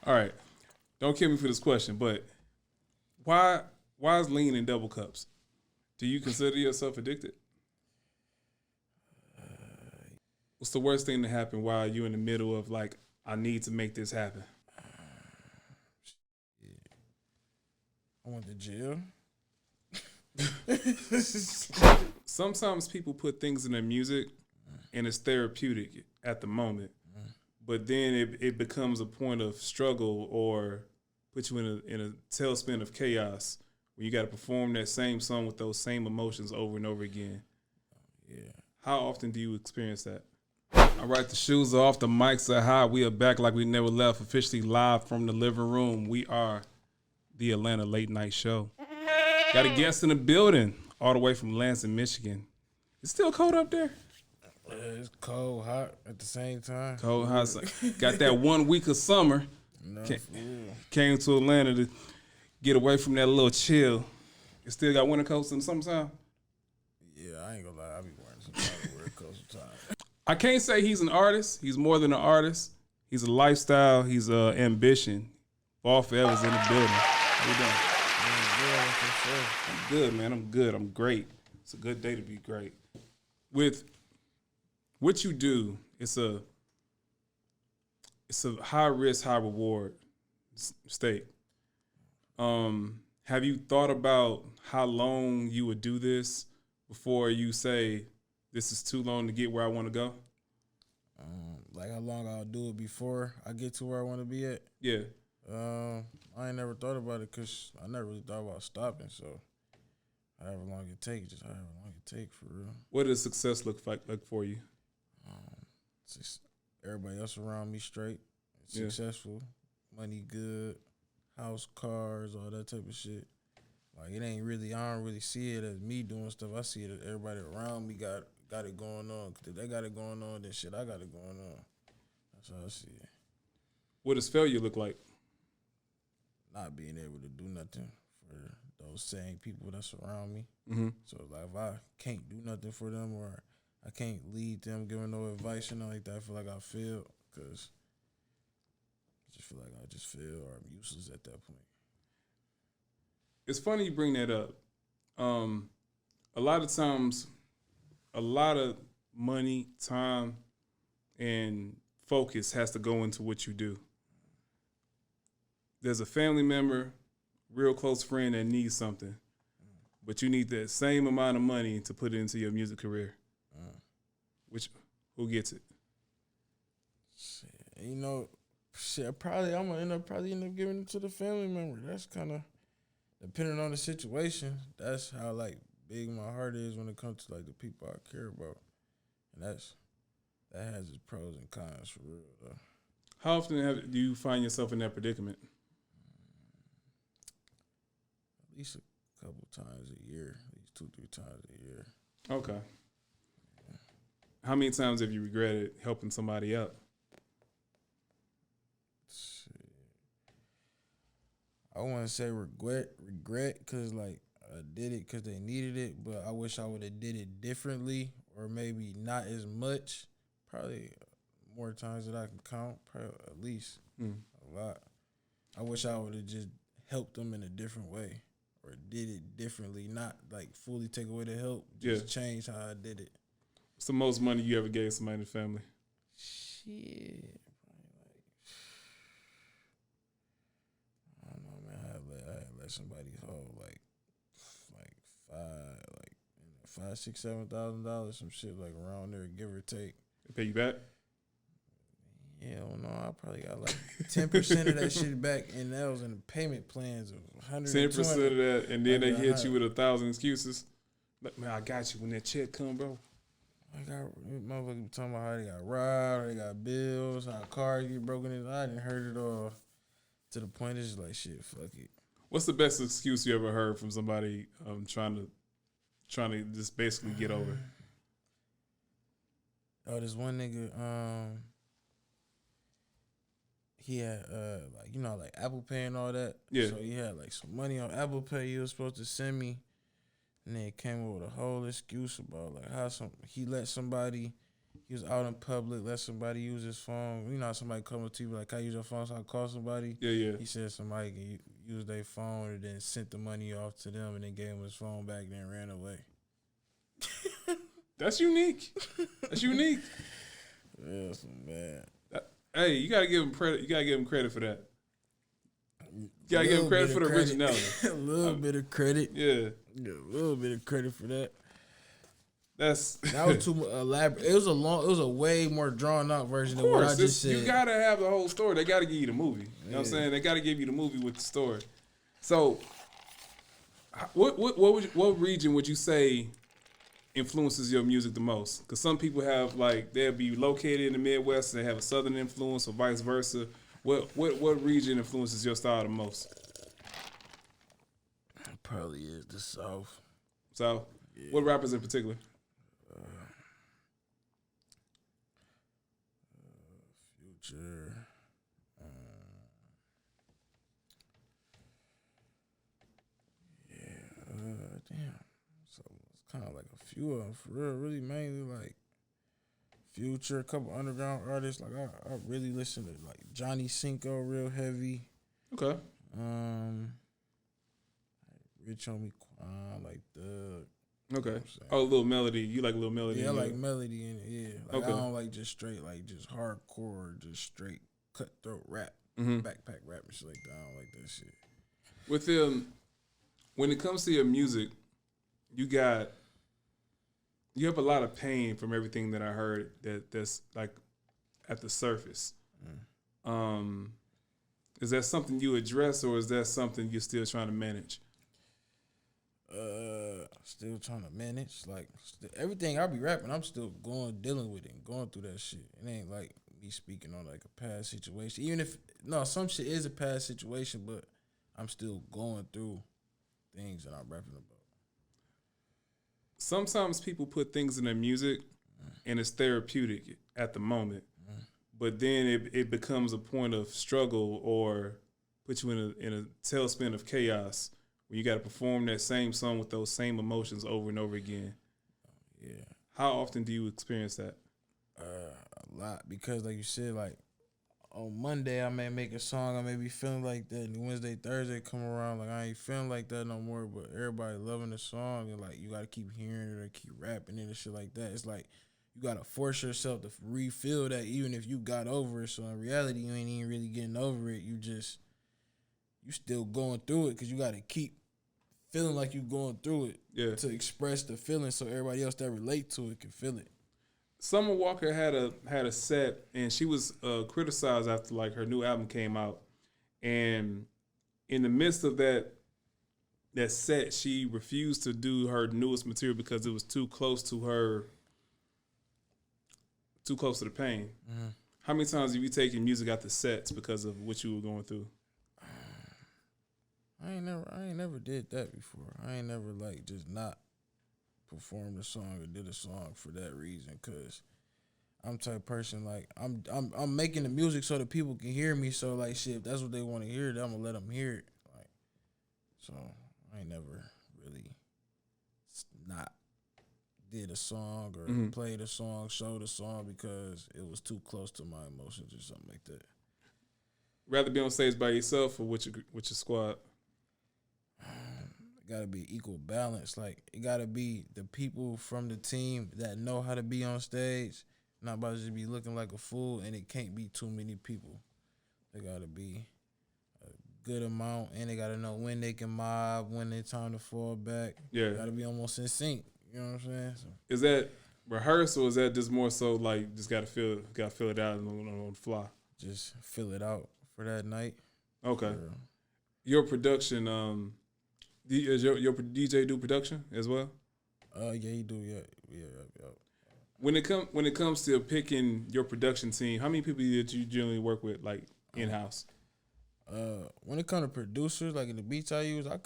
All right. Don't kill me for this question, but why is lean in double cups? Do you consider yourself addicted? What's the worst thing to happen while you're in the middle of like, I need to make this happen? I went to jail. Sometimes people put things in their music and it's therapeutic at the moment, but then it becomes a point of struggle or put you in a tailspin of chaos when you got to perform that same song with those same emotions over and over again. Yeah. How often do you experience that? All right, the shoes are off, the mics are high. We are back like we never left, officially live from the living room. We are the Atlanta Late Night Show. Got a guest in the building, all the way from Lansing, Michigan. It's still cold up there? It's cold, hot at the same time. Cold, hot. Got that 1 week of summer. No, Came to Atlanta to get away from that little chill. You still got winter coats in the summertime? Yeah, I ain't gonna lie. I be wearing some kind of winter coats sometimes. I can't say he's an artist. He's more than an artist. He's a lifestyle. He's an ambition. Ballforever's in the building. How you doing? I'm good, man. I'm good. I'm great. It's a good day to be great. With what you do, it's a high risk, high reward state. Have you thought about how long you would do this before you say this is too long to get where I want to go? Like how long I'll do it before I get to where I want to be at? Yeah. I ain't never thought about it because I never really thought about stopping. So however long it takes, just however long it takes for real. What does success look like for you? Just everybody else around me straight, successful, money good, house, cars, all that type of shit. Like it ain't really, I don't really see it as me doing stuff. I see it as everybody around me got it going on. Cause if they got it going on, then shit, I got it going on. That's how I see it. What does failure look like? Not being able to do nothing for those same people that surround me. Mm-hmm. So like if I can't do nothing for them or I can't lead them, giving no advice or nothing like that, I feel like I failed because I just feel like I just failed or I'm useless at that point. It's funny you bring that up. A lot of times, a lot of money, time, and focus has to go into what you do. There's a family member, real close friend that needs something, but you need that same amount of money to put it into your music career. Who gets it? Shit, you know, I'm gonna end up giving it to the family member. That's kind of depending on the situation. That's how like big my heart is when it comes to like the people I care about, and that has its pros and cons for real though. How often do you find yourself in that predicament? At least a couple times a year, at least 2-3 times a year. Okay. Yeah. How many times have you regretted helping somebody out? I want to say regret, because like I did it because they needed it, but I wish I would have did it differently or maybe not as much. Probably more times than I can count, probably at least a lot. I wish I would have just helped them in a different way or did it differently, not like fully take away the help, just change how I did it. What's the most money you ever gave somebody in the family? Shit. I don't know, man. I had let somebody hold like $5,000, $6,000, $7,000, some shit like around there, give or take. They pay you back? Hell no, I probably got like 10% of that shit back, and that was in the payment plans of 120. 10% of that, and then they hit you with 1,000 excuses. Like, man, I got you when that check come, bro. I got motherfuckers talking about how they got robbed, they got bills, how cars get broken in. I didn't heard it all to the point it's just like shit, fuck it. What's the best excuse you ever heard from somebody trying to just basically get over? Oh, this one nigga, he had like Apple Pay and all that. Yeah. So he had like some money on Apple Pay he was supposed to send me. And then he came up with a whole excuse about like how he let somebody he was out in public, let somebody use his phone. You know, how somebody come up to you like, "Can I use your phone so I call somebody?" Yeah, yeah. He said somebody can use their phone and then sent the money off to them and then gave him his phone back and then ran away. That's unique. That's unique. Yeah, so bad. Hey, you gotta give him credit. You gotta give him credit for that. You gotta give him credit for the originality. A little bit of credit. Yeah, a little bit of credit for that. that was too elaborate. It was a way more drawn out version of what I just said. You gotta have the whole story. They gotta give you the movie. You know what I'm saying? They gotta give you the movie with the story. So, what region would you say influences your music the most? Because some people have they'll be located in the Midwest and they have a Southern influence, or vice versa. What region influences your style the most? Probably is the South. South. Yeah. What rappers in particular? Future. Damn. So it's kind of like a few of them for real. Really, mainly like Future, a couple underground artists. Like I really listen to like Johnny Cinco real heavy. Okay. Rich Homie Quan, like Thug. Okay. Oh, Lil Melody. You like Lil Melody? Yeah, I like Melody in it. Yeah. Like okay. I don't like just straight, like just hardcore, just straight cutthroat rap, backpack rap and shit like that. I don't like that shit. With when it comes to your music, you have a lot of pain from everything that I heard that's like at the surface. Is that something you address, or is that something you're still trying to manage? Still trying to manage. Like everything I be rapping, I'm still dealing with it and going through that shit. It ain't like me speaking on like a past situation. Even if some shit is a past situation, but I'm still going through things that I'm rapping about. Sometimes people put things in their music and it's therapeutic at the moment, but then it becomes a point of struggle or puts you in a tailspin of chaos where you got to perform that same song with those same emotions over and over again. Yeah. How often do you experience that? A lot, because like you said, like on Monday I may make a song, I may be feeling like that, and Wednesday, Thursday come around, like I ain't feeling like that no more, but everybody loving the song, and like you gotta keep hearing it or keep rapping it and shit like that. It's like you gotta force yourself to refill that even if you got over it. So in reality, you ain't even really getting over it. You still going through it because you gotta keep feeling like you going through it to express the feeling so everybody else that relate to it can feel it. Summer Walker had a set, and she was criticized after like her new album came out, and in the midst of that set, she refused to do her newest material because it was too close to the pain. Mm-hmm. How many times have you taken music out the sets because of what you were going through? I ain't never did that before. I ain't never like just not performed a song or did a song for that reason, cause I'm the type of person like I'm making the music so that people can hear me. So like shit, if that's what they want to hear, then I'm gonna let them hear it. Like, so I ain't never really not did a song or played a song, showed a song because it was too close to my emotions or something like that. Rather be on stage by yourself or with your squad? It gotta be equal balance. Like it gotta be the people from the team that know how to be on stage, not about to just be looking like a fool, and it can't be too many people. They gotta be a good amount, and they gotta know when they can mob, when it's time to fall back. Yeah, gotta be almost in sync. You know what I'm saying? So, is that rehearsal? Or is that just more so like just gotta feel it out on the fly? Just fill it out for that night. Okay. Your production, does your DJ do production as well? Yeah, he do. Yeah. When it comes to picking your production team, how many people that you generally work with, like in house? When it comes to producers, like in the beats I use, I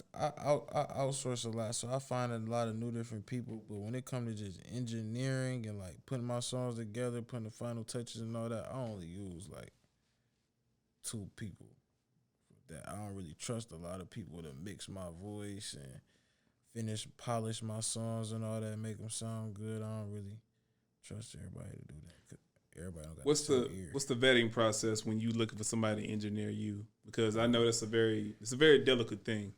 outsource a lot, so I find a lot of new different people. But when it comes to just engineering and like putting my songs together, putting the final touches and all that, I only use like 2 people. That I don't really trust a lot of people to mix my voice and polish my songs and all that, make them sound good. I don't really trust everybody to do that. 'Cause everybody don't got What's the the same ear. what's the vetting process when you looking for somebody to engineer you? Because I know it's a very delicate thing.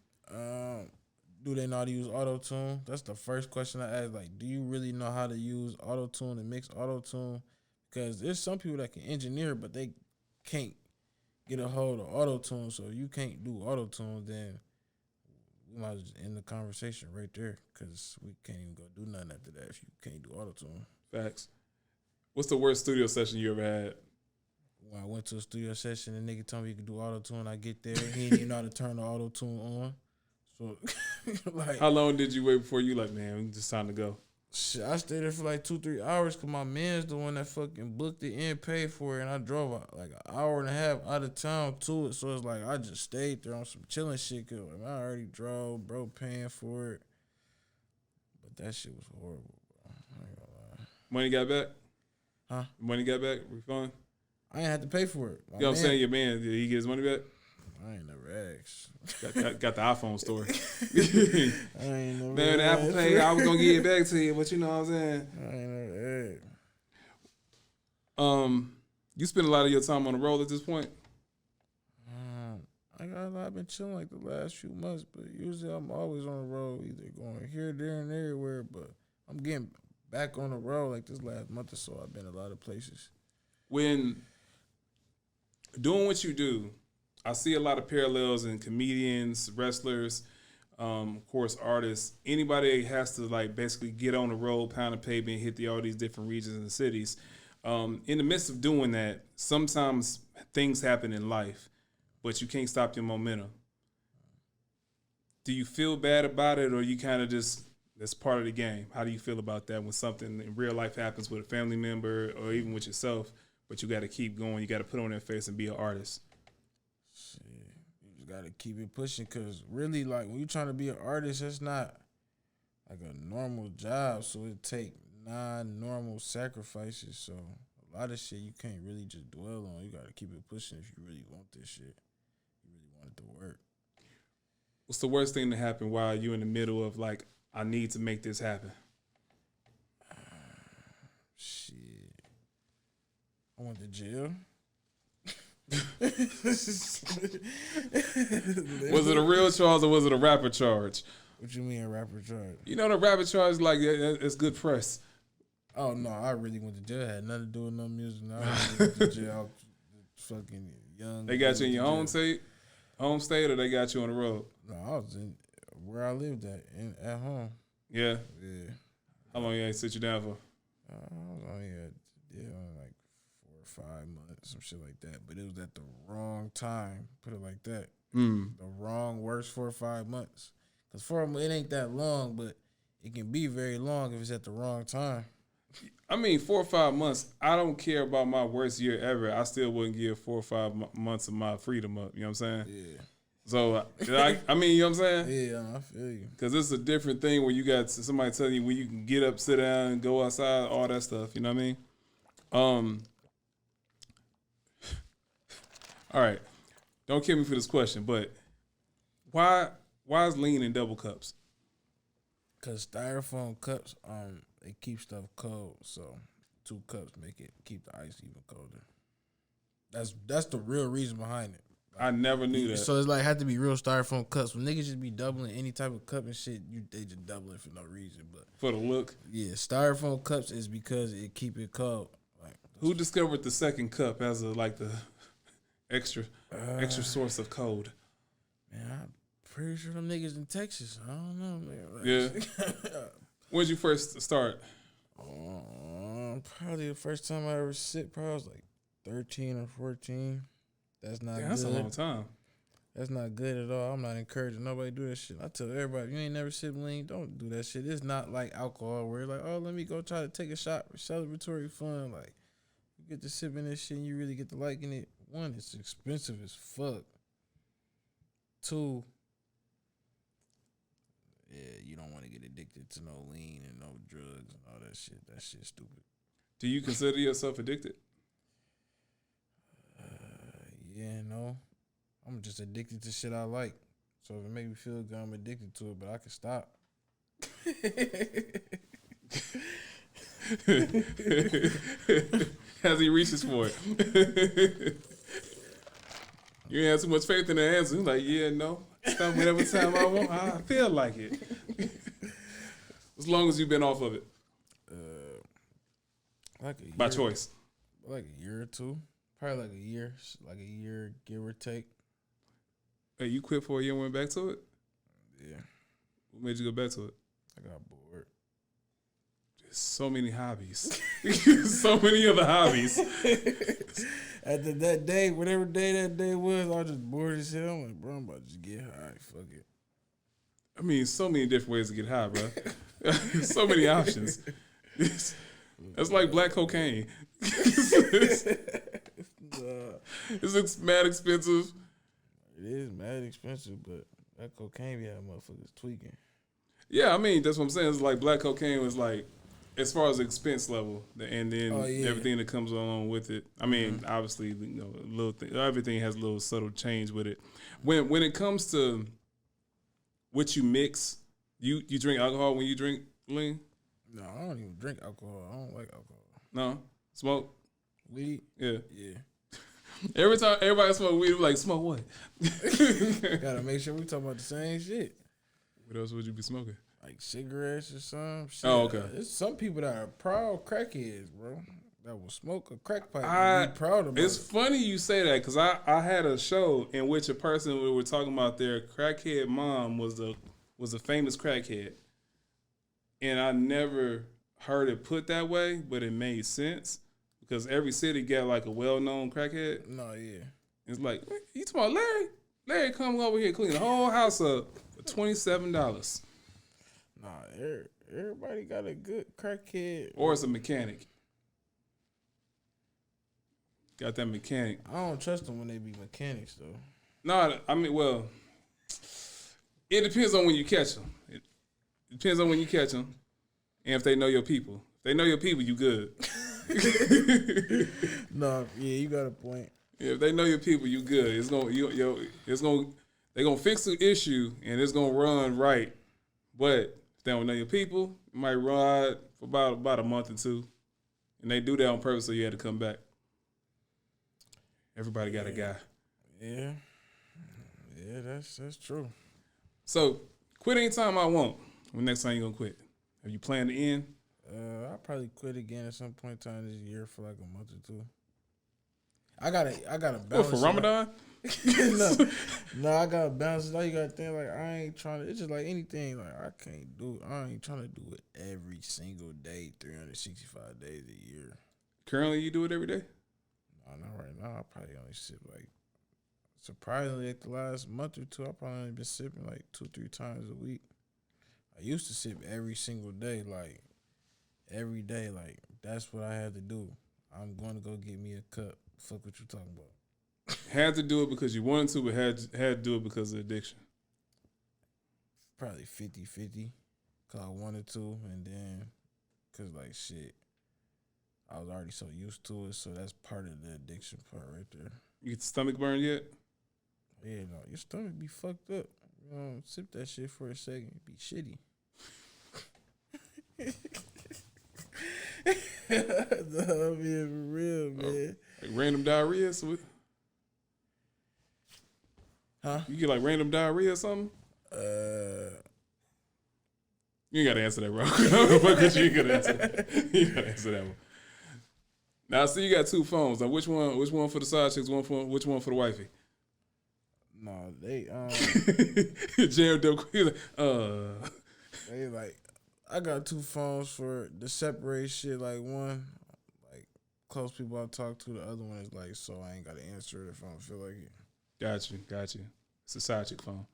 Do they know how to use auto tune? That's the first question I ask. Like, do you really know how to use auto tune and mix auto tune? Because there's some people that can engineer, but they can't get a hold of auto tune. So if you can't do auto tune, then we might as well just end the conversation right there. Because we can't even go do nothing after that if you can't do auto tune. Facts. What's the worst studio session you ever had? When I went to a studio session, the nigga told me you could do auto tune. I get there, he didn't even know how to turn the auto tune on. So, like, How long did you wait before you like, man, it's time to go? shit, I stayed there for like 2-3 hours because my man's the one that fucking booked it and paid for it, and I drove like an hour and a half out of town to it. So it's like I just stayed there on some chilling shit. Cause I already drove, bro, paying for it. But that shit was horrible, bro. I ain't gonna lie. Money got back? Huh? Money got back? Refund? I ain't had to pay for it. You know what I'm saying? Your man, did he get his money back? I ain't never asked. Got the iPhone store. I ain't never Man, the Apple Pay, I was gonna get it back to you, but you know what I'm saying? I ain't never asked. You spend a lot of your time on the road at this point? I've been chilling like the last few months, but usually I'm always on the road, either going here, there, and everywhere. But I'm getting back on the road like this last month or so. I've been a lot of places. When doing what you do, I see a lot of parallels in comedians, wrestlers, of course, artists. Anybody that has to like basically get on the road, pound the pavement, hit all these different regions and cities. In the midst of doing that, sometimes things happen in life, but you can't stop your momentum. Do you feel bad about it, or you kind of just, that's part of the game? How do you feel about that when something in real life happens with a family member or even with yourself, but you got to keep going, you got to put on that face and be an artist? Shit, you just gotta keep it pushing, cause really, like when you trying to be an artist, it's not like a normal job, so it take non-normal sacrifices. So a lot of shit you can't really just dwell on. You gotta keep it pushing if you really want this shit. You really want it to work. What's the worst thing to happen while you're in the middle of like, I need to make this happen? Shit, I went to jail. Was it a real charge or was it a rapper charge? What you mean a rapper charge? You know the rapper charge, like, it's good press. Oh no, I really went to jail. It had nothing to do with no music. No, I really went to jail. I was fucking young. They got you in your home state, or they got you on the road? No, I was in where I lived at home. Yeah. Yeah. How long you ain't sit you down for? I was only like 4 or 5 months, some shit like that. But it was at the wrong time. Put it like that. The wrong worst 4 or 5 months. Cause 4 months, it ain't that long, but it can be very long if it's at the wrong time. I mean, 4 or 5 months. I don't care about my worst year ever. I still wouldn't give 4 or 5 months of my freedom up. You know what I'm saying? Yeah. So I mean, you know what I'm saying? Yeah, I feel you. Because it's a different thing when you got somebody telling you when you can get up, sit down, go outside, all that stuff. You know what I mean? All right. Don't kill me for this question, but why is lean in double cups? Cause styrofoam cups, they keep stuff cold. So 2 cups make it keep the ice even colder. That's the real reason behind it. I never knew that. So it's like had to be real styrofoam cups. When niggas just be doubling any type of cup and shit, they just double it for no reason. But For the look. yeah, styrofoam cups is because it keep it cold. Like Who discovered the second cup as the extra source of cold? Man, I'm pretty sure them niggas in Texas. I don't know, man. Like, Yeah. When did you first start? Probably the first time I ever sipped, probably was like 13 or 14. That's not good. That's a long time. That's not good at all. I'm not encouraging nobody to do that shit. I tell everybody, you ain't never sipped lean, don't do that shit. It's not like alcohol where you're like, oh, let me go try to take a shot for celebratory fun. Like, you get to sipping this shit and you really get to liking it. 1, it's expensive as fuck. 2, yeah, you don't want to get addicted to no lean and no drugs and all that shit. That shit's stupid. Do you consider yourself addicted? Yeah, no. I'm just addicted to shit I like. So if it make me feel good, I'm addicted to it, but I can stop. As he reaches for it. You ain't have too much faith in the answer. He's like, yeah, no. Stop whatever time I want. I feel like it. As long as you've been off of it. Like a year. By choice. Like a year or two. Probably like a year, give or take. Hey, you quit for a year and went back to it? Yeah. What made you go back to it? I got bored. There's so many hobbies. So many other hobbies. After that day, whatever day that day was, I was just bored as hell. I'm like, bro, I'm about to just get high. Fuck it. I mean, so many different ways to get high, bro. So many options. That's like black cocaine. It's mad expensive. It is mad expensive, but that cocaine be having motherfuckers tweaking. Yeah, I mean, that's what I'm saying. It's like black cocaine was like, as far as the expense level, and then everything that comes along with it. I mean, obviously, everything has a little subtle change with it. When it comes to what you mix, you drink alcohol when you drink lean? No, I don't even drink alcohol. I don't like alcohol. No? Smoke? Weed? Yeah. Yeah. Every time everybody smoke weed, we're like, smoke what? Gotta make sure we talking about the same shit. What else would you be smoking? Like cigarettes or some shit. Oh, okay. There's some people that are proud crackheads, bro. That will smoke a crack pipe I and be proud about it. It's funny you say that because I had a show in which a person we were talking about their crackhead mom was a famous crackhead. And I never heard it put that way, but it made sense because every city got like a well-known crackhead. No, yeah. It's like, you talking about Larry? Larry come over here clean the whole house up for $27. Nah, everybody got a good crackhead. Or it's a mechanic. Got that mechanic. I don't trust them when they be mechanics, though. No, I mean, well, it depends on when you catch them. It depends on when you catch them and if they know your people. If they know your people, you good. No, yeah, you got a point. Yeah, if they know your people, you good. They're gonna fix the issue and it's gonna run right. But if they don't know your people, it might ride for about a month or two. And they do that on purpose so you had to come back. Everybody got a guy. Yeah. Yeah, that's true. So, quit anytime I want. When next time you gonna quit? Have you planned to end? I'll probably quit again at some point in time this year for like a month or two. I gotta balance. What, for Ramadan? No, I gotta balance it out. You gotta think like I ain't trying to. It's just like anything. Like I ain't trying to do it every single day, 365 days a year. Currently, you do it every day? No, not right now. I probably only sip like. Surprisingly, like the last month or two, I probably only been sipping like 2-3 times a week. I used to sip every single day, like every day. Like that's what I had to do. I'm going to go get me a cup. Fuck what you talking about. Had to do it because you wanted to, but had to do it because of addiction. Probably 50-50. Cause I wanted to, and then cause like shit, I was already so used to it. So that's part of the addiction part right there. You get the stomach burn yet? Yeah, no, your stomach be fucked up. You know, sip that shit for a second, it be shitty. No, I'm being for real, man. Like random diarrhea? Huh? You get like random diarrhea or something? You ain't gotta answer that, bro. You ain't gotta answer that. You gotta answer that one. Now, I see you got 2 phones. Now, which one for the side chicks? Which one for the wifey? No, they jammed up. He's like, they like, I got 2 phones for the separate shit. Like one, like close people I talk to. The other one is like, so I ain't gotta answer it if I don't feel like it. Got you. It's a side chick phone.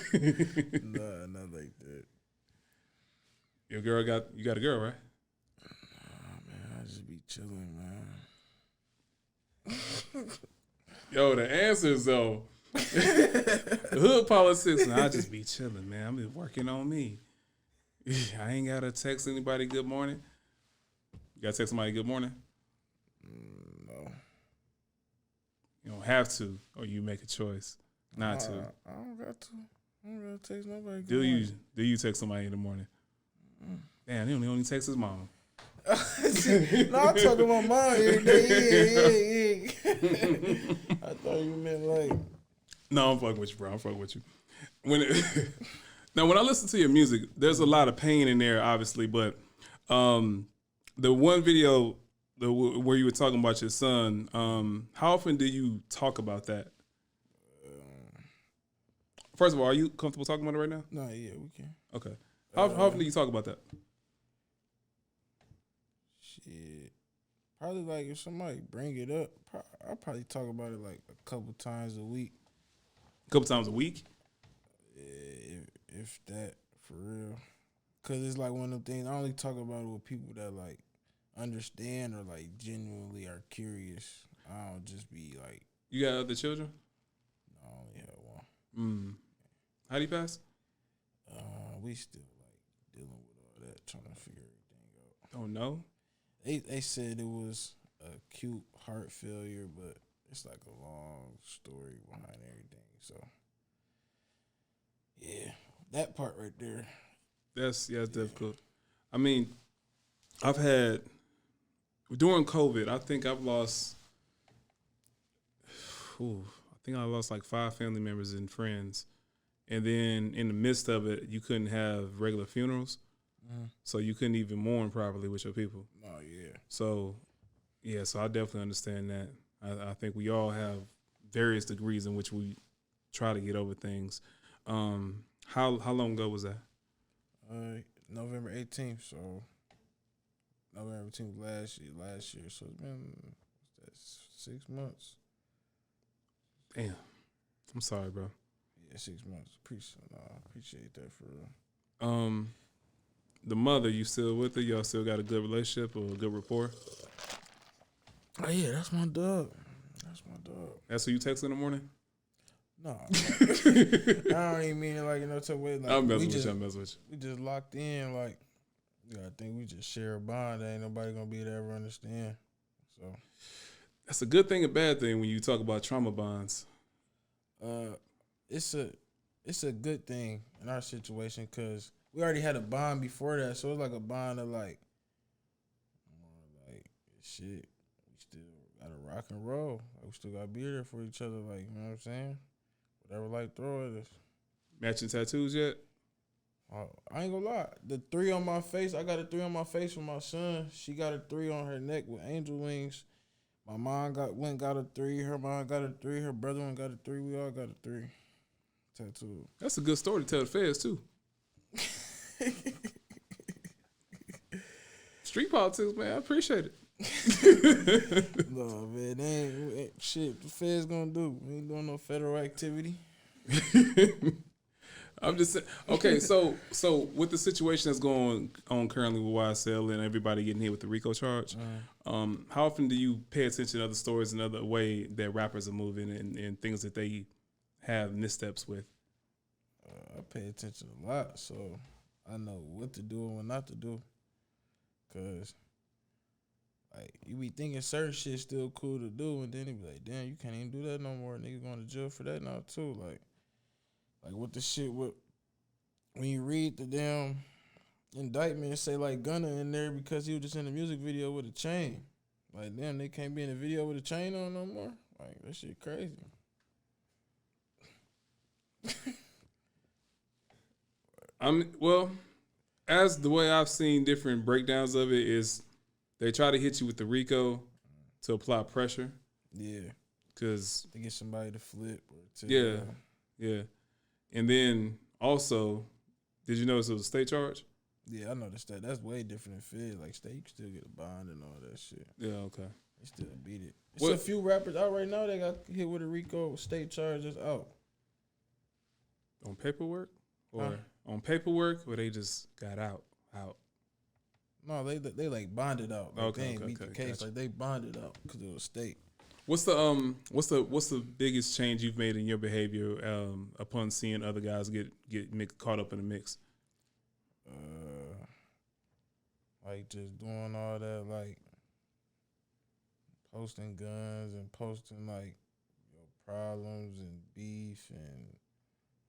Nah, not like that. You got a girl, right? Nah, man, I just be chilling, man. Yo, the answers though. The hood politics, I just be chilling, man. I'm just working on me. I ain't gotta text anybody good morning. You gotta text somebody good morning? No. You don't have to, or you make a choice not to. I don't got to. I don't gotta text nobody. Do you text somebody in the morning? Damn, he only texts his mom. No, I talk to my mom every day. Yeah. I thought you meant like. No, I'm fucking with you, bro. I'm fucking with you. Now, when I listen to your music, there's a lot of pain in there, obviously, but the one video where you were talking about your son, how often do you talk about that? First of all, are you comfortable talking about it right now? No, yeah, we can. Okay. How often do you talk about that? Shit. Probably like if somebody bring it up, I'll probably talk about it like a couple times a week. A couple times a week? If that, for real. Because it's like one of them things, I only talk about it with people that like understand or like genuinely are curious. I don't just be like. You got other children? No, I only have one. How'd he pass? We still like dealing with all that, trying to figure everything out. Oh, no? They said it was acute heart failure, but it's like a long story behind everything. So, yeah, that part right there. That's difficult. I mean, I've had, during COVID, I think I've lost, I lost like 5 family members and friends. And then in the midst of it, you couldn't have regular funerals. So you couldn't even mourn properly with your people. Oh, yeah. So I definitely understand that. I think we all have various degrees in which we try to get over things. How long ago was that? November 18th, so November 18th last year. So it's been 6 months. Damn. I'm sorry, bro. Yeah, 6 months. Appreciate that for real. The mother, you still with her? Y'all still got a good relationship or a good rapport? Oh, yeah, that's my dog. That's who you text in the morning? No. I don't even mean it like in no type of way. Like, I'm messing with you. We just locked in, like, I think we just share a bond that ain't nobody gonna be able to ever understand. So that's a good thing and bad thing when you talk about trauma bonds. It's a good thing in our situation because we already had a bond before that, so it's like a bond of like shit. We still gotta rock and roll. Like, we still gotta be there for each other. Like, you know what I'm saying? Whatever life throw at us. Matching tattoos yet? I ain't gonna lie. The 3 on my face, I got a 3 on my face for my son. She got a 3 on her neck with angel wings. My mom got a 3. Her mom got a 3. Her brother got a 3. We all got a 3 tattoo. That's a good story to tell the feds too. Street politics, man. I appreciate it. No, man, they ain't shit. The feds gonna do? We ain't doing no federal activity. I'm just saying. Okay, so with the situation that's going on currently with YSL and everybody getting hit with the RICO charge, how often do you pay attention to other stories and other way that rappers are moving and things that they have missteps with? I pay attention a lot, so I know what to do and what not to do. Cause like you be thinking certain shit's still cool to do, and then you be like, damn, you can't even do that no more. Niggas going to jail for that now too. Like what the shit with when you read the damn indictment and say like Gunna in there because he was just in the music video with a chain. Like, damn, they can't be in the video with a chain on no more. Like, that shit crazy. Well, as the way I've seen different breakdowns of it is they try to hit you with the RICO to apply pressure. Yeah. Cause to get somebody to flip or to yeah. And then also, did you notice it was a state charge? Yeah, I noticed that. That's way different than Fed. Like, state, you can still get a bond and all that shit. Yeah, okay. They still beat it. There's a few rappers out right now that got hit with a RICO state charge that's out. On paperwork? Or on paperwork, or they just got out? No, they like bonded out. Like, okay, they ain't beat the case. Gotcha. Like, they bonded out because it was state. What's the biggest change you've made in your behavior upon seeing other guys get caught up in the mix? Like just doing all that, like posting guns and posting like problems and beef and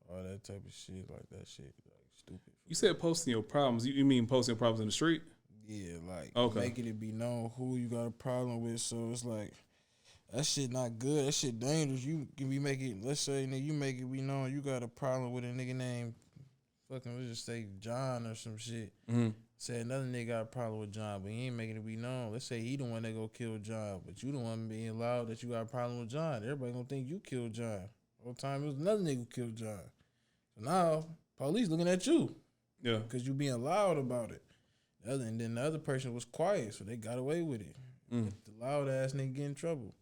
all that type of shit. Like that shit like Stupid. You said posting your problems. You mean posting your problems in the street? Yeah, like Okay. making it be known who you got a problem with. So it's like that shit not good. That shit dangerous. You can be making. Let's say nigga, you make it be known you got a problem with a nigga named fucking. Let's just say John or some shit. Mm-hmm. Say another nigga got a problem with John, but he ain't making it be known. Let's say he the one that go kill John, but you the one being loud that you got a problem with John. Everybody gonna think you killed John. All the time it was another nigga who killed John. So now police looking at you. Yeah. Because you being loud about it. And then the other person was quiet, so they got away with it. Mm. The loud ass nigga get in trouble.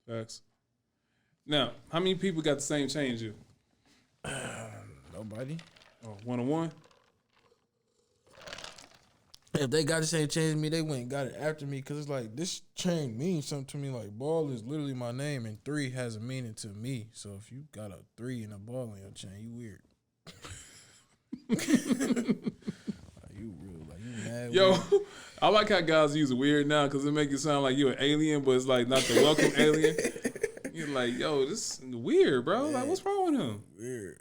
Facts. Now, how many people got the same chain as you? Nobody. Oh, 1-on-1? If they got the same chain as me, they went and got it after me because it's like this chain means something to me. Like ball is literally my name, and 3 has a meaning to me. So if you got a 3 and a ball on your chain, you weird. You real, like you mad. Yo, weird. I like how guys use weird now because it make it sound like you an alien, but it's like not the welcome alien. You're like, yo, this is weird, bro. Yeah. Like, what's wrong with him? Weird.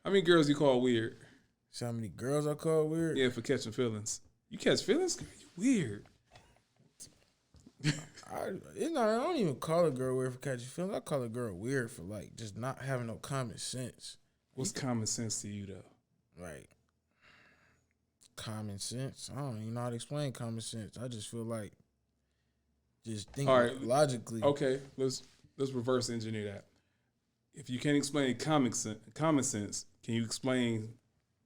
How many girls you call weird? See how many girls I call weird? Yeah, for catching feelings. You catch feelings? You weird. I don't even call a girl weird for catching feelings. I call a girl weird for like just not having no common sense. What's common sense to you though? Like common sense. I don't even know how to explain common sense. I just feel like just think logically. Okay, let's reverse engineer that. If you can't explain common sense, can you explain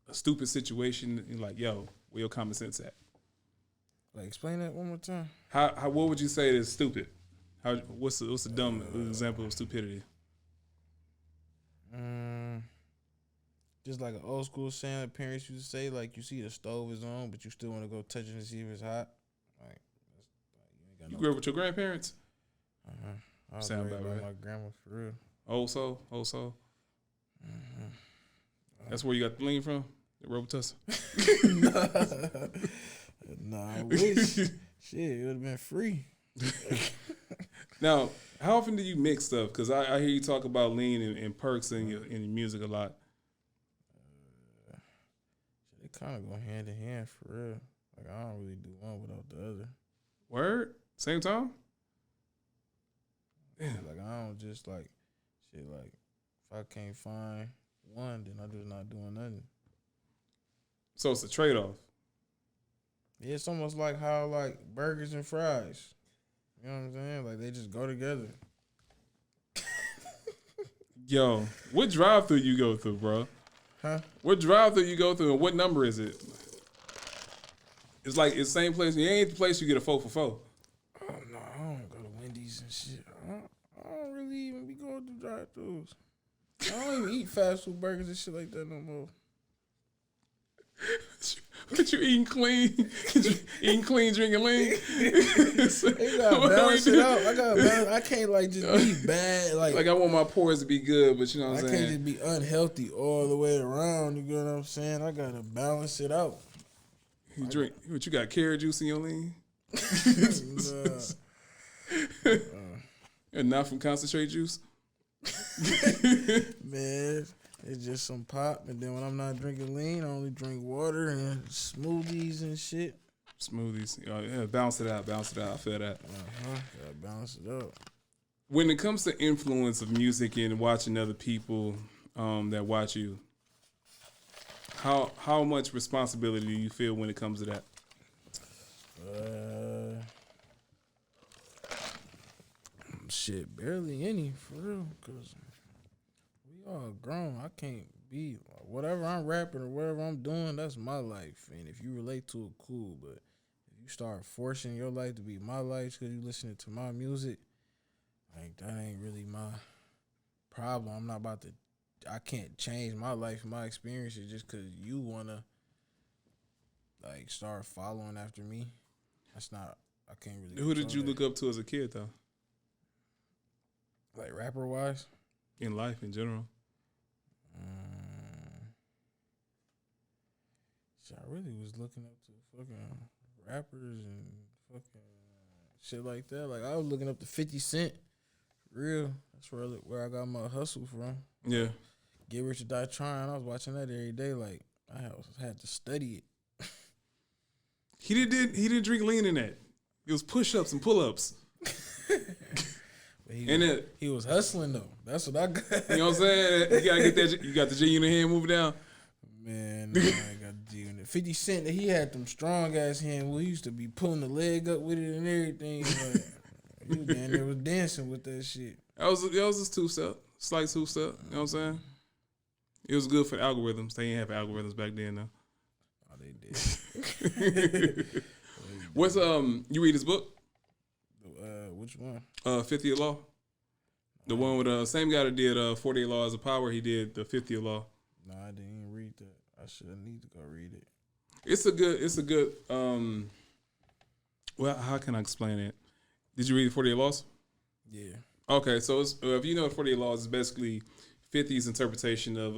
a stupid situation? And like, yo, where your common sense at? Like explain that one more time. How what would you say is stupid? What's the dumb example of stupidity? Just like an old school saying that parents used to say, like you see the stove is on, but you still want to go touch it to see if it's hot. Like you grew up with your grandparents? I was Sound raised about by right. my grandma for real. Old soul. That's where you got the lean from? The Robitussin? Nah, I wish. Shit, it would have been free. Now, how often do you mix stuff? Because I hear you talk about lean and perks in your music a lot. They kind of go hand in hand for real. Like I don't really do one without the other. Word? Same time? Yeah. Like I don't just like shit. Like if I can't find one, then I'm just not doing nothing. So it's a trade-off. Yeah, it's almost like how like burgers and fries. You know what I'm saying? Like they just go together. Yo, what drive-thru you go through, bro? Huh? What drive-thru you go through and what number is it? It's like it's the same place. It ain't the place you get a 4 for 4. Oh no, I don't go to Wendy's and shit. I don't really even be going to drive-thrus. I don't even eat fast food burgers and shit like that no more. But you eating clean? Eating clean, drinking lean? You gotta balance it out. I can't like just be bad. Like I want my pores to be good, but you know what I'm saying? I can't just be unhealthy all the way around. You know what I'm saying? I gotta balance it out. You drink? What you got? Carrot juice in your lean? And not from concentrate juice? Man, it's just some pop, and then when I'm not drinking lean, I only drink water and smoothies and shit. Smoothies, yeah, balance it out. I feel that. Gotta balance it out. When it comes to influence of music and watching other people that watch you, how much responsibility do you feel when it comes to that? Shit, barely any, for real, because we all grown. I can't be, whatever I'm rapping or whatever I'm doing, that's my life. And if you relate to it, cool. But if you start forcing your life to be my life because you listening to my music, like, that ain't really my problem. I'm not about to, I can't change my life and my experiences just because you want to, like, start following after me. That's not, I can't really. Who did you look up to as a kid, though? Like rapper wise? In life, in general? I really was looking up to fucking rappers and fucking shit like that. Like, I was looking up to 50 Cent. Real. That's where I got my hustle from. Yeah. Get Rich or Die Trying. I was watching that every day. Like had to study it. He didn't drink lean in that. It was push-ups and pull-ups. He was hustling though. That's what I got. You know what I'm saying? You gotta get that. You got the G unit hand moving down. Man, no, I ain't got the G unit. 50 Cent, he had them strong ass hands. We used to be pulling the leg up with it and everything. Like, he was down there was dancing with that shit. That was his two-step, slight two-step. You know what I'm saying? It was good for the algorithms. They didn't have algorithms back then though. Oh, they did. What's you read his book? Which one? 50th Law. The one with the same guy that did 48 Laws of Power. He did the 50th Law. No, I didn't even read that. I need to go read it. It's a good. Well, how can I explain it? Did you read the 48 Laws? Yeah. Okay, so it's, if you know 48 Laws, it's basically 50's interpretation of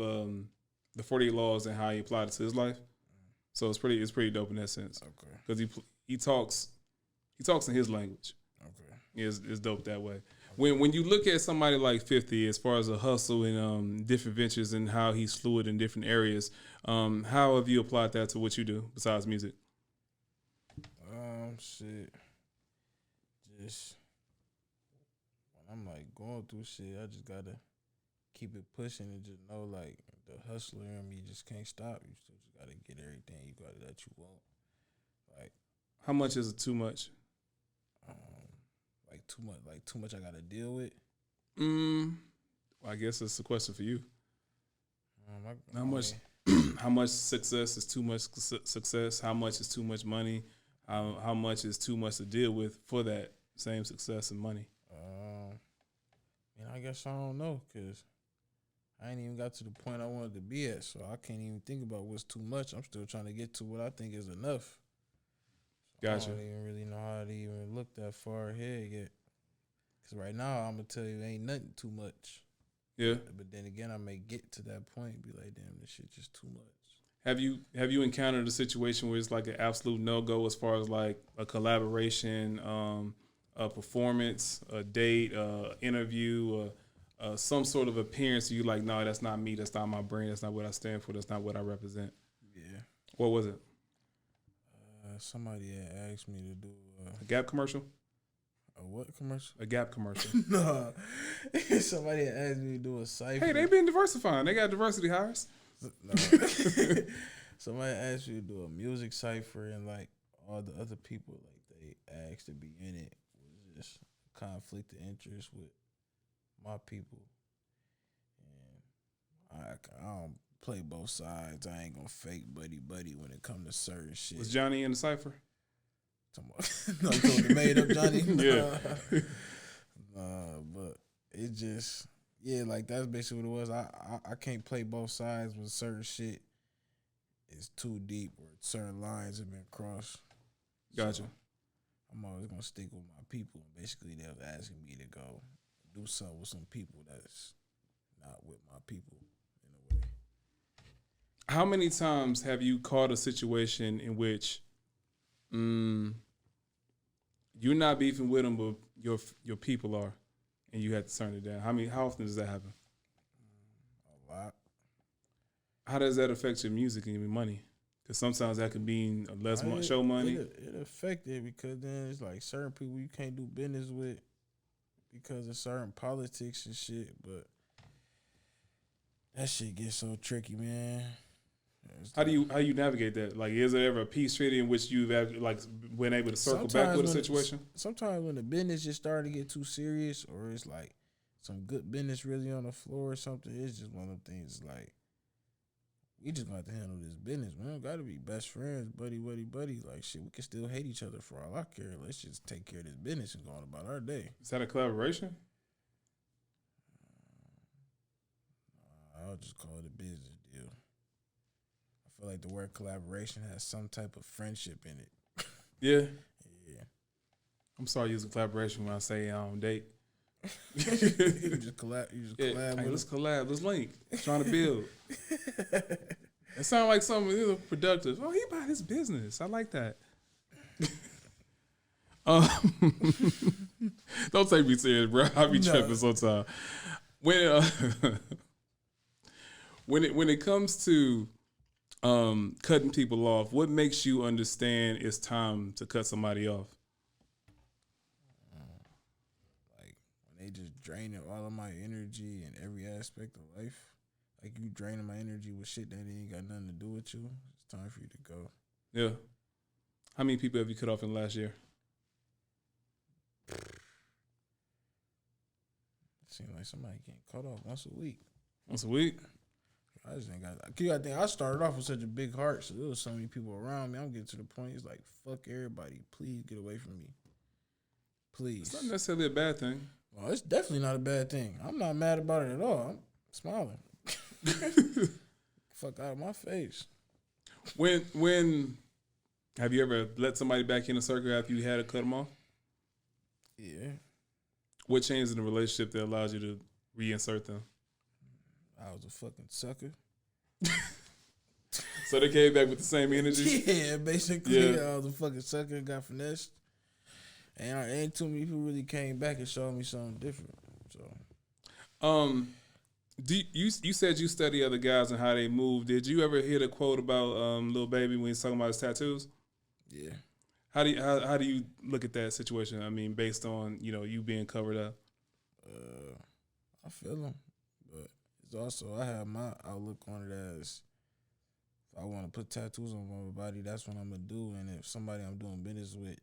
the 48 Laws and how he applied it to his life. So it's pretty dope in that sense. Okay. Because he talks in his language. Okay. It's dope that way. When you look at somebody like 50, as far as a hustle and different ventures and how he's fluid in different areas, how have you applied that to what you do besides music? Shit. Just when I'm like going through shit, I just gotta keep it pushing and just know like the hustler in me just can't stop. You still just gotta get everything that you want. Like, how much is it too much? Too much I gotta deal with. Well, I guess it's a question for you. How much success is too much success? How much is too much money? How much is too much to deal with for that same success and money? I guess I don't know, because I ain't even got to the point I wanted to be at, so I can't even think about what's too much. I'm still trying to get to what I think is enough. Gotcha. I don't even really know how to even look that far ahead yet. Because right now, I'm going to tell you, ain't nothing too much. Yeah. But then again, I may get to that point and be like, damn, this shit just too much. Have you encountered a situation where it's like an absolute no-go as far as like a collaboration, a performance, a date, interview, some sort of appearance? You like, no, that's not me. That's not my brand. That's not what I stand for. That's not what I represent. Yeah. What was it? Somebody had asked me to do a Gap commercial. A what commercial? A Gap commercial. No. Somebody had asked me to do a cipher. Hey, they been diversifying. They got diversity hires. No. Somebody asked me to do a music cipher, and like all the other people, like they asked to be in it, was just conflict of interest with my people. And I don't play both sides. I ain't gonna fake buddy when it come to certain shit. Was Johnny in the cipher? No, you told the made up Johnny. Yeah. But it just, yeah, like that's basically what it was. I can't play both sides when certain shit is too deep or certain lines have been crossed. Gotcha. So I'm always gonna stick with my people. Basically, they was asking me to go do something with some people that's not with my people in a way. How many times have you caught a situation in which you're not beefing with them, but your people are, and you had to turn it down? How often does that happen? A lot. How does that affect your music and your money? Because sometimes that could mean less show money. It affected because then it's like certain people you can't do business with because of certain politics and shit. But that shit gets so tricky, man. How do you navigate that? Like, is there ever a peace treaty in which you've like been able to circle back with a situation? Sometimes when the business just starting to get too serious, or it's like some good business really on the floor or something, it's just one of them things like we just gonna have to handle this business. We don't gotta be best friends, buddy. Like shit, we can still hate each other for all I care. Let's just take care of this business and go on about our day. Is that a collaboration? I'll just call it a business deal. I feel like the word collaboration has some type of friendship in it. Yeah. Yeah. I'm sorry using collaboration when I say date. You just collab. Hey, let's collab. Let's link. Trying to build. It sounds like something productive. Oh, he about his business. I like that. Don't take me serious, bro. I be tripping sometimes. when it comes to cutting people off, what makes you understand it's time to cut somebody off? Like when they just draining all of my energy in every aspect of life. Like you draining my energy with shit that ain't got nothing to do with you. It's time for you to go. Yeah. How many people have you cut off in the last year? It seems like somebody getting cut off once a week. Once a week? I just ain't got. I think I started off with such a big heart, so there was so many people around me. I'm getting to the point. It's like fuck everybody. Please get away from me. Please. It's not necessarily a bad thing. Well, it's definitely not a bad thing. I'm not mad about it at all. I'm smiling. Fuck out of my face. When have you ever let somebody back in a circle after you had to cut them off? Yeah. What changed in the relationship that allows you to reinsert them? I was a fucking sucker. So they came back with the same energy? Yeah, basically. Yeah. I was a fucking sucker and got finessed. And ain't too many people really came back and showed me something different. So, you said you study other guys and how they move. Did you ever hear the quote about Lil Baby when he's talking about his tattoos? yeah. How do you look at that situation? I mean, based on you being covered up. I feel them, but it's also I have my outlook on it as if I want to put tattoos on my body, that's what I'm gonna do. And if somebody I'm doing business with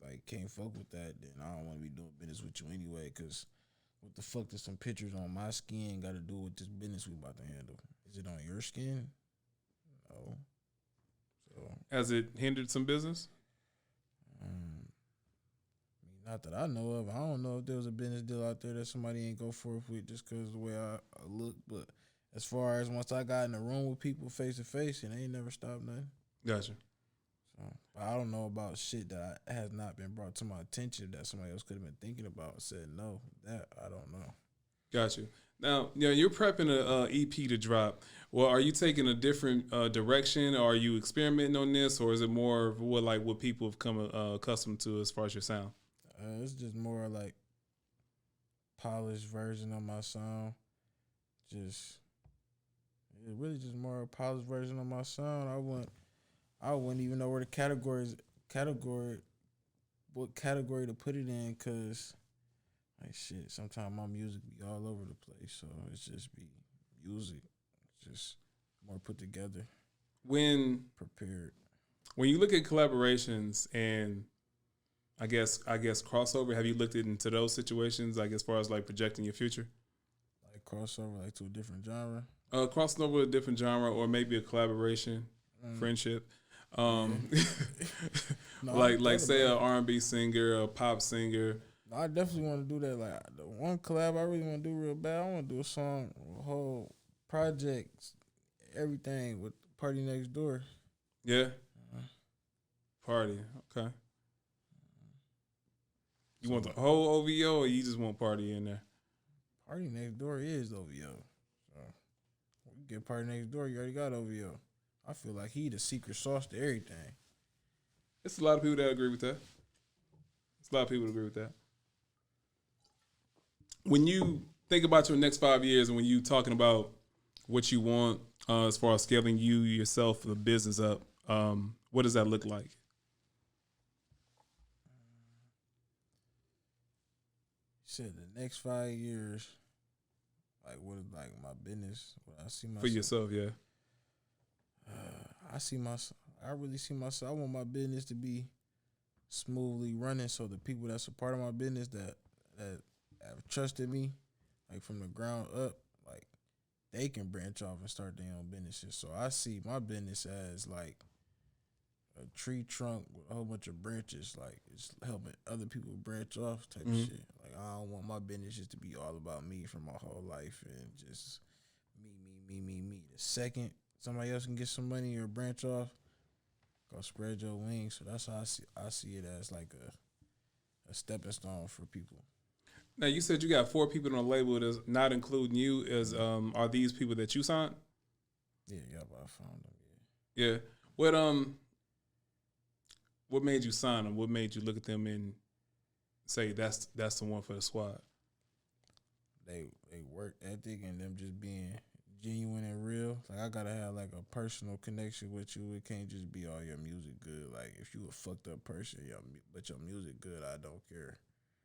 like can't fuck with that, then I don't want to be doing business with you anyway. Cause what the fuck does some pictures on my skin got to do with this business we about to handle? Is it on your skin? No. So Has it hindered some business? not that I know of. I don't know if there was a business deal out there that somebody ain't go forth with just because of the way I look. But as far as once I got in the room with people face to face, and they ain't never stopped nothing. Gotcha. So but I don't know about shit that has not been brought to my attention that somebody else could have been thinking about and said no. That I don't know. Gotcha. Now, you're prepping a EP to drop. Well, are you taking a different direction? Or are you experimenting on this, or is it more of what people have come accustomed to as far as your sound? It's just more like polished version of my sound. It's really just more a polished version of my sound. I wouldn't even know where what category to put it in, cause like shit, sometimes my music be all over the place. So it's just be music, just more put together, prepared. When you look at collaborations and I guess crossover, have you looked into those situations, like as far as like projecting your future? Like crossover, like to a different genre? Crossing over a different genre, or maybe a collaboration, friendship. No, like say an R&B singer, a pop singer. I definitely want to do that. Like the one collab I really want to do real bad, I want to do a song, a whole project, everything with Party Next Door. Yeah. Party. Okay. You want the whole OVO, or you just want Party in there? Party Next Door is OVO. So when you get Party Next Door, you already got OVO. I feel like he the secret sauce to everything. It's a lot of people that agree with that. It's a lot of people that agree with that. When you think about your next 5 years, and when you talking about what you want as far as scaling you, yourself, the business up, what does that look like? Said the next 5 years, like what is like my business? What I see myself For yourself, yeah. I really see myself. I want my business to be smoothly running, so the people that's a part of my business that have trusted me, like from the ground up, like they can branch off and start their own businesses. So I see my business as like a tree trunk with a whole bunch of branches, like it's helping other people branch off type of shit. Like I don't want my business just to be all about me for my whole life and just me. The second somebody else can get some money or branch off, go spread your wings. So that's how I see it as like a stepping stone for people. Now you said you got 4 people on the label that's not including you. As are these people that you signed? Yeah, I found them. Yeah. What made you sign them? What made you look at them and say that's the one for the squad? They work ethic and them just being genuine and real. Like I gotta have like a personal connection with you. It can't just be all your music good. Like if you a fucked up person, but your music good, I don't care.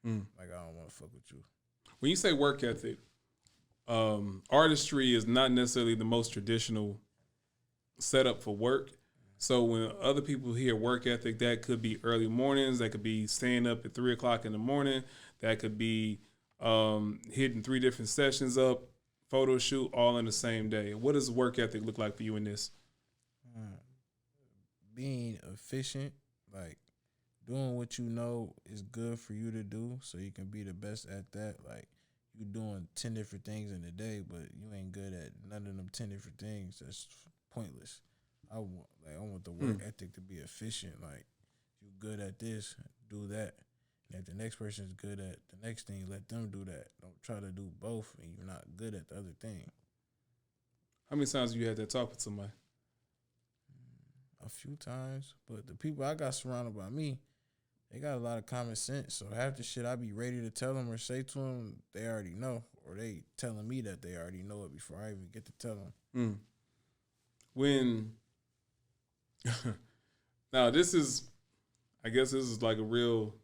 Like I don't want to fuck with you. When you say work ethic, artistry is not necessarily the most traditional setup for work. So when other people hear work ethic, that could be early mornings, that could be staying up at 3:00 in the morning, that could be hitting 3 different sessions up, photo shoot, all in the same day. What does work ethic look like for you in this? Being efficient, like doing what you know is good for you to do, so you can be the best at that. Like you doing 10 different things in a day, but you ain't good at none of them 10 different things. That's pointless. I want the work ethic to be efficient. Like you good at this, do that. And if the next person is good at the next thing, let them do that. Don't try to do both and you're not good at the other thing. How many times have you had that talk with somebody? A few times, but the people I got surrounded by me, they got a lot of common sense. So half the shit I be ready to tell them or say to them, they already know, or they telling me that they already know it before I even get to tell them. When now this is, I guess this is like a real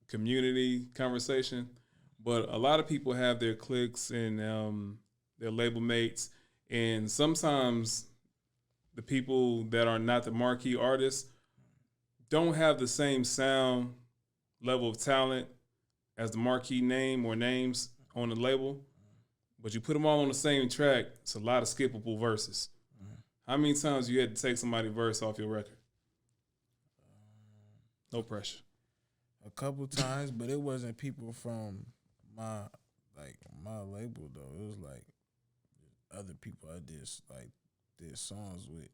community conversation, but a lot of people have their cliques and their label mates, and sometimes the people that are not the marquee artists don't have the same sound level of talent as the marquee name or names on the label, but you put them all on the same track, it's a lot of skippable verses. How many times you had to take somebody's verse off your record? No pressure. A couple times, but it wasn't people from my label though. It was like other people I did songs with.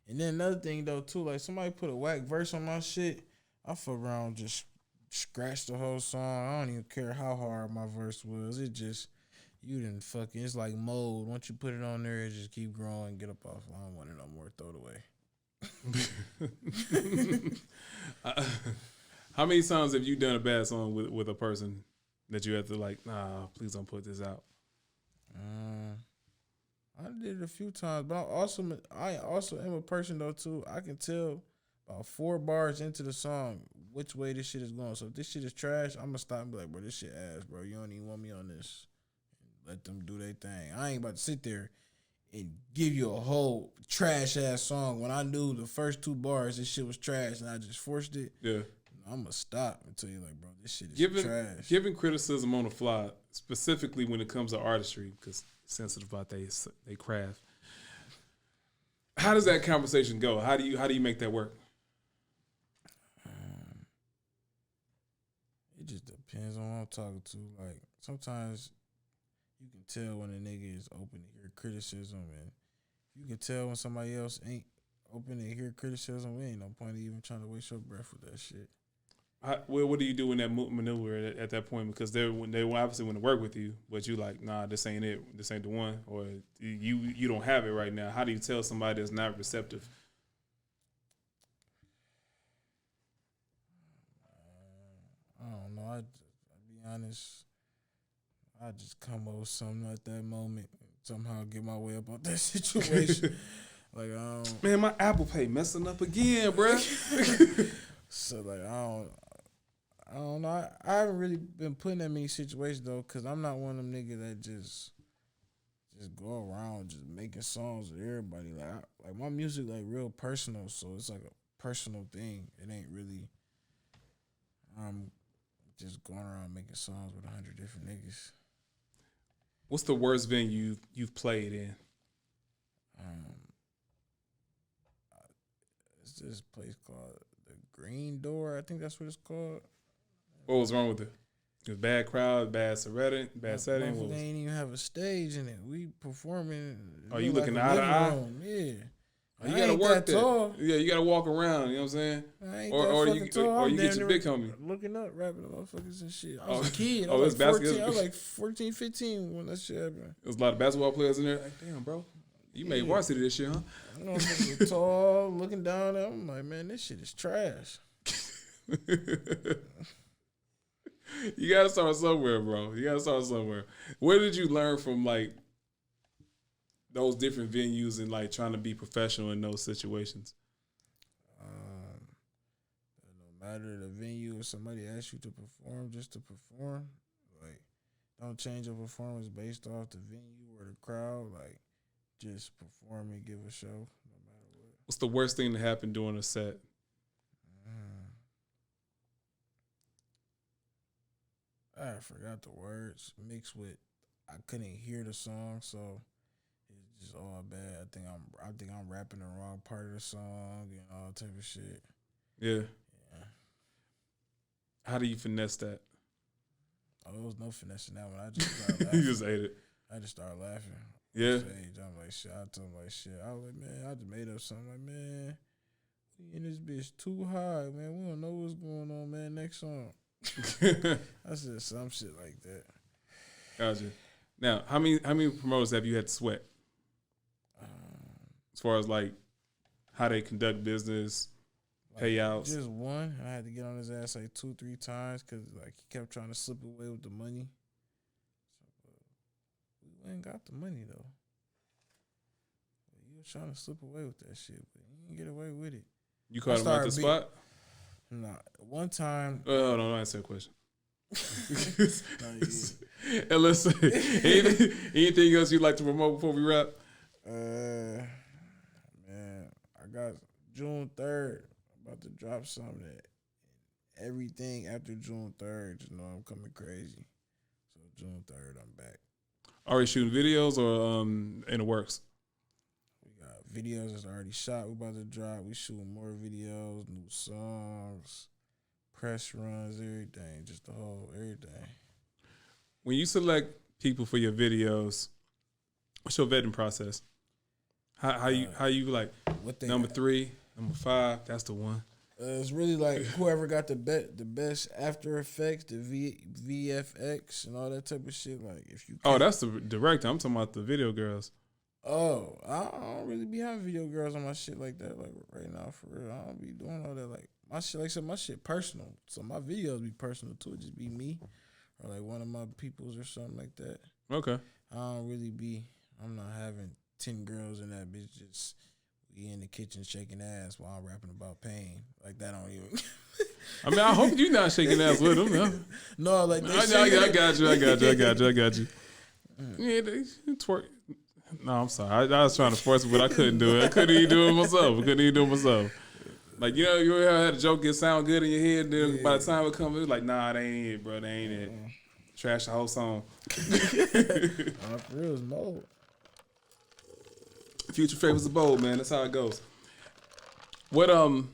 And then another thing though too, like somebody put a whack verse on my shit, I fuck around just scratch the whole song. I don't even care how hard my verse was. It just it's like mold. Once you put it on there, it just keep growing, get up off. I don't want it no more. Throw it away. How many times have you done a bad song with a person that you have to like, nah, please don't put this out? I did it a few times, but I also am a person though too. I can tell about 4 bars into the song which way this shit is going. So if this shit is trash, I'm gonna stop and be like, bro, this shit ass, bro. You don't even want me on this. Let them do their thing. I ain't about to sit there and give you a whole trash ass song when I knew the first 2 bars this shit was trash and I just forced it. Yeah. I'm gonna stop and tell you like, bro, this shit is trash. Giving criticism on the fly, specifically when it comes to artistry, because sensitive about they craft. How does that conversation go? How do you make that work? It just depends on who I'm talking to. Like sometimes you can tell when a nigga is open to hear criticism, and you can tell when somebody else ain't open to hear criticism. We ain't no point in even trying to waste your breath with that shit. What do you do in that maneuver at that point? Because they obviously want to work with you, but you like, nah, this ain't it. This ain't the one, or you don't have it right now. How do you tell somebody that's not receptive? I don't know. I'll be honest. I just come up with something at that moment, somehow get my way up on that situation. Like man, my Apple Pay messing up again, bro. So like I don't know. I haven't really been put in that many situations though, cause I'm not one of them niggas that just go around just making songs with everybody. Like my music like real personal, so it's like a personal thing. It ain't really just going around making songs with 100 different niggas. What's the worst venue you've played in? It's this place called the Green Door. I think that's what it's called. What was wrong with it? It was bad crowd, bad setting. They ain't even have a stage in it. We performing. Oh, you looking eye to eye? Yeah. Oh, you gotta work that. Yeah, you gotta walk around. You know what I'm saying? Or you get your big homie looking up, rapping motherfuckers and shit. I was a kid. I was like 14, 15 when that shit happened. There was a lot of basketball players in there. Like, damn, bro, you made varsity this shit, huh? I know I'm tall, looking down at him. I'm like, man, this shit is trash. You gotta start somewhere, bro. Where did you learn from, like, those different venues and like trying to be professional in those situations? No matter the venue, if somebody asks you to perform, just to perform, like don't change your performance based off the venue or the crowd. Like just perform and give a show, no matter what. What's the worst thing that happened during a set? I forgot the words mixed with I couldn't hear the song, so it's just all bad. I think I'm rapping the wrong part of the song and all type of shit. Yeah. How do you finesse that? Oh, there was no finessing that one. I just started laughing. You just ate it. I just started laughing. Yeah. I'm like shit. I told him like shit. I was like, man, I just made up something. Like, man, we in this bitch too high, man. We don't know what's going on, man. Next song. I said some shit like that. Gotcha. Now, how many promoters have you had to sweat? As far as like how they conduct business, payouts. Just one. I had to get on his ass like 2-3 times because like he kept trying to slip away with the money. So, we ain't got the money though. He was trying to slip away with that shit, but he didn't get away with it. You caught him at the spot? Nah, one time. Oh, no, answer that question. And let's say, anything else you'd like to promote before we wrap? Man, I got June 3rd. I'm about to drop something. Everything after June 3rd, just know I'm coming crazy. So June 3rd, I'm back. Already shooting videos or in the works? We got videos that's already shot. We about to drop. We shooting more videos, new songs, press runs, everything. Just the whole everything. When you select people for your videos, what's your vetting process? How you like number 3, number 5? That's the one. It's really like whoever got the best After Effects, the VFX, and all that type of shit. Like if you that's the director. I'm talking about the video girls. Oh, I don't really be having video girls on my shit like that. Like right now, for real, I don't be doing all that. Like my shit, like I said, my shit personal. So my videos be personal too. It just be me or like one of my peoples or something like that. Okay. I'm not having 10 girls in that bitch just we in the kitchen shaking ass while I'm rapping about pain. Like that don't even. I mean, I hope you're not shaking ass with them. No, no like I got you. Yeah, they twerk. No, I'm sorry. I was trying to force it, but I couldn't do it. I couldn't even do it myself. Like, you know, you ever had a joke get sound good in your head, and then by the time it comes, it's like, nah, that ain't it, bro. That ain't it. Trash the whole song. For real, it's mold. Future favors the bold, man. That's how it goes. What's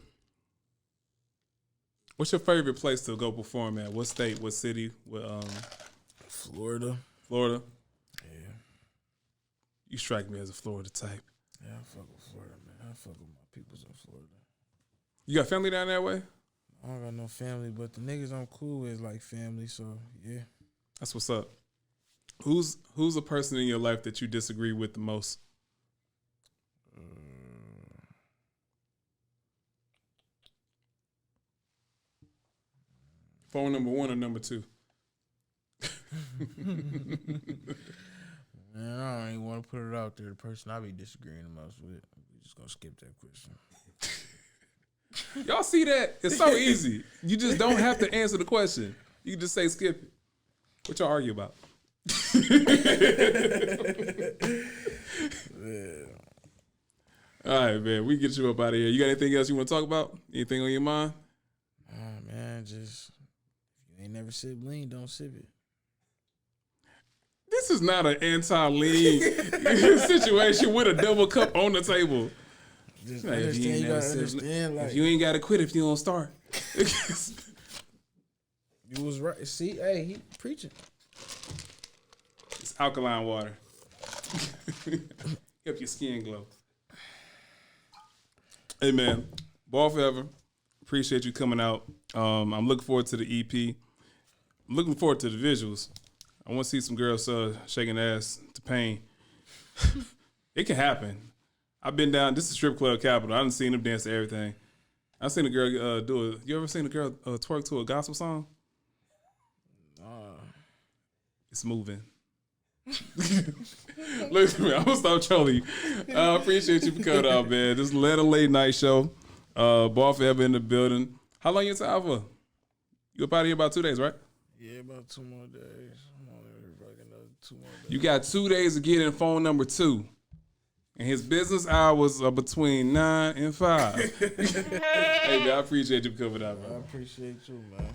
your favorite place to go perform at? What state? What city? Florida. Florida? Yeah. You strike me as a Florida type. Yeah, I fuck with Florida, man. I fuck with my peoples in Florida. You got family down that way? I don't got no family, but the niggas I'm cool with is like family, so yeah. That's what's up. Who's a person in your life that you disagree with the most? Phone number 1 or number 2? Man, I don't even want to put it out there. The person I be disagreeing the most with. We just gonna skip that question. Y'all see that? It's so easy. You just don't have to answer the question. You can just say skip it. What y'all argue about? All right, man. We get you up out of here. You got anything else you want to talk about? Anything on your mind? Man, just if you ain't never sipped lean, don't sip it. This is not an anti-lean situation with a double cup on the table. Just understand, you gotta understand. Like, if you ain't gotta quit if you don't start. You was right. See, hey, he preaching. It's alkaline water. Help your skin glow. Hey, man. Ballforever. Appreciate you coming out. I'm looking forward to the EP. I'm looking forward to the visuals. I want to see some girls shaking ass to pain. It can happen. I've been down. This is strip club capital. I done seen them dance to everything. I seen a girl do it. You ever seen a girl twerk to a gospel song? It's moving. Look at me. I'm gonna stop trolling you. I appreciate you for coming out, man. This Letter Late Night Show. Ballforever in the building. How long you time for? You up out of here about 2 days, right? Yeah, about 2 more days. I'm on there fucking 2 more days. You got 2 days to get in phone number 2. And his business hours are between 9 and 5. Hey, man, I appreciate you for coming out, man. I appreciate you, man.